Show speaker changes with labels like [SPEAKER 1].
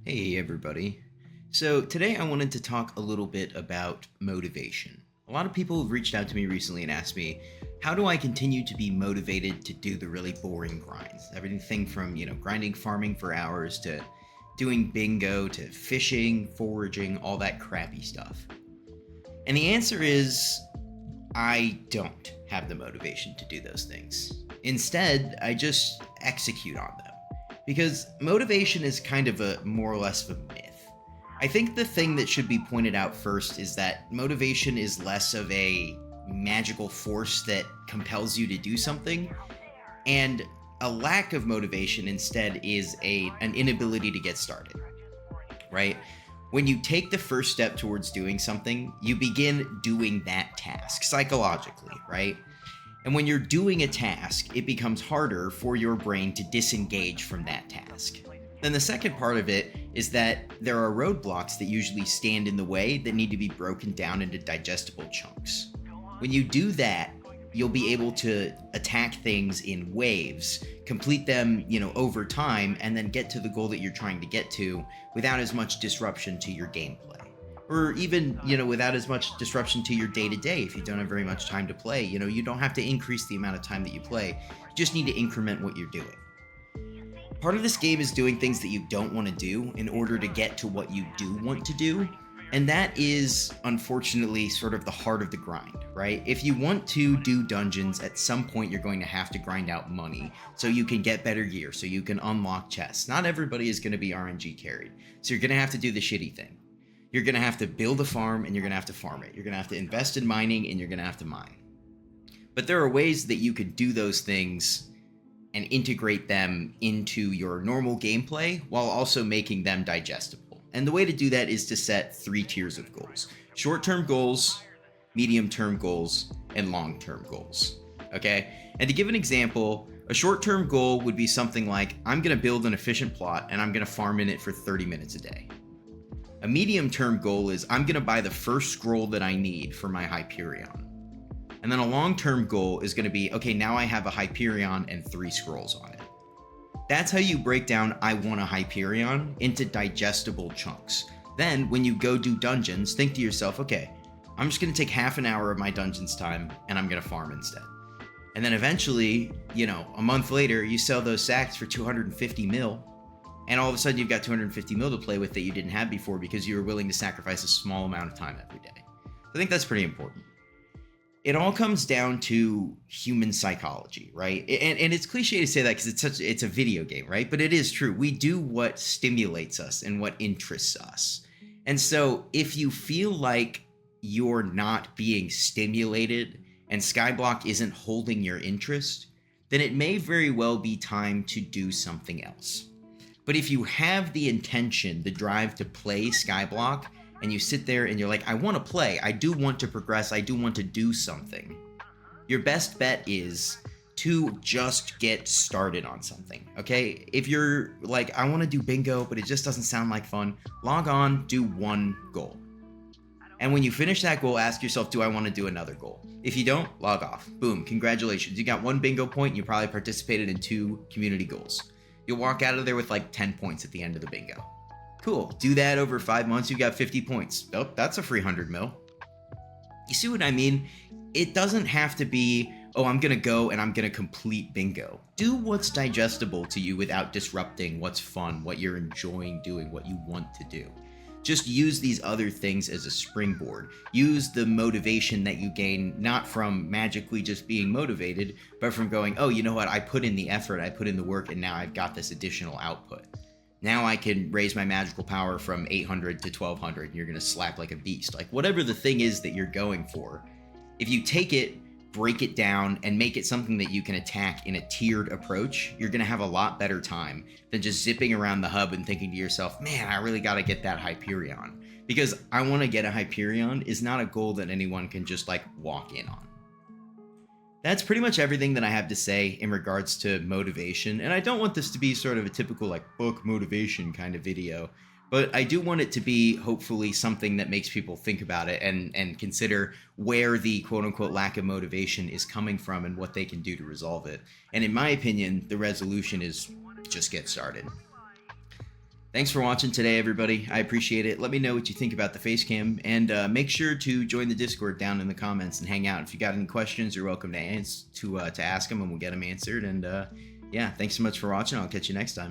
[SPEAKER 1] Hey everybody. So today I wanted to talk a little bit about motivation. A lot of people have reached out to me recently and asked me, how do I continue to be motivated to do the really boring grinds? Everything from, grinding farming for hours to doing bingo to fishing, foraging, all that crappy stuff. And the answer is I don't have the motivation to do those things. Instead, I just execute on them. Because motivation is kind of a more or less of a myth. I think the thing that should be pointed out first is that motivation is less of a magical force that compels you to do something, and a lack of motivation instead is an inability to get started, right? When you take the first step towards doing something, you begin doing that task psychologically, right? And when you're doing a task, it becomes harder for your brain to disengage from that task. Then the second part of it is that there are roadblocks that usually stand in the way that need to be broken down into digestible chunks. When you do that, you'll be able to attack things in waves, complete them, over time, and then get to the goal that you're trying to get to without as much disruption to your gameplay. Or even, without as much disruption to your day-to-day if you don't have very much time to play. You don't have to increase the amount of time that you play. You just need to increment what you're doing. Part of this game is doing things that you don't want to do in order to get to what you do want to do. And that is, unfortunately, sort of the heart of the grind, right? If you want to do dungeons, at some point you're going to have to grind out money so you can get better gear, so you can unlock chests. Not everybody is going to be RNG carried. So you're going to have to do the shitty thing. You're going to have to build a farm and you're going to have to farm it. You're going to have to invest in mining and you're going to have to mine. But there are ways that you can do those things and integrate them into your normal gameplay while also making them digestible. And the way to do that is to set 3 tiers of goals. Short-term goals, medium-term goals, and long-term goals. Okay? And to give an example, a short-term goal would be something like, I'm going to build an efficient plot and I'm going to farm in it for 30 minutes a day. A medium-term goal is I'm going to buy the first scroll that I need for my Hyperion. And then a long-term goal is going to be, okay, now I have a Hyperion and 3 scrolls on it. That's how you break down I want a Hyperion into digestible chunks. Then when you go do dungeons, think to yourself, okay, I'm just going to take half an hour of my dungeon's time and I'm going to farm instead. And then eventually, a month later, you sell those sacks for 250 mil. And all of a sudden you've got 250 mil to play with that you didn't have before because you were willing to sacrifice a small amount of time every day. I think that's pretty important. It all comes down to human psychology, right? And it's cliche to say that because it's a video game, right? But it is true. We do what stimulates us and what interests us. And so if you feel like you're not being stimulated and SkyBlock isn't holding your interest, then it may very well be time to do something else. But if you have the intention, the drive to play SkyBlock, and you sit there and you're like, I want to play, I do want to progress, I do want to do something, your best bet is to just get started on something, okay? If you're like, I want to do bingo, but it just doesn't sound like fun, log on, do one goal. And when you finish that goal, ask yourself, do I want to do another goal? If you don't, log off. Boom, congratulations. You got 1 bingo point and you probably participated in 2 community goals. You'll walk out of there with like 10 points at the end of the bingo. Cool. Do that over 5 months, you got 50 points. Oh, that's a free 100 mil. You see what I mean? It doesn't have to be, oh, I'm going to go and I'm going to complete bingo. Do what's digestible to you without disrupting what's fun, what you're enjoying doing, what you want to do. Just use these other things as a springboard. Use the motivation that you gain, not from magically just being motivated, but from going, oh, you know what? I put in the effort, I put in the work, and now I've got this additional output. Now I can raise my magical power from 800 to 1200, and you're going to slap like a beast. Like, whatever the thing is that you're going for, if you take it, break it down, and make it something that you can attack in a tiered approach, you're going to have a lot better time than just zipping around the hub and thinking to yourself, man, I really got to get that Hyperion. Because I want to get a Hyperion is not a goal that anyone can just like walk in on. That's pretty much everything that I have to say in regards to motivation. And I don't want this to be sort of a typical like book motivation kind of video. But I do want it to be hopefully something that makes people think about it and consider where the quote-unquote lack of motivation is coming from and what they can do to resolve it. And in my opinion, the resolution is just get started. Thanks for watching today, everybody. I appreciate it. Let me know what you think about the face cam, and make sure to join the Discord down in the comments and hang out. If you got any questions, you're welcome to ask them, and we'll get them answered. And yeah, thanks so much for watching. I'll catch you next time.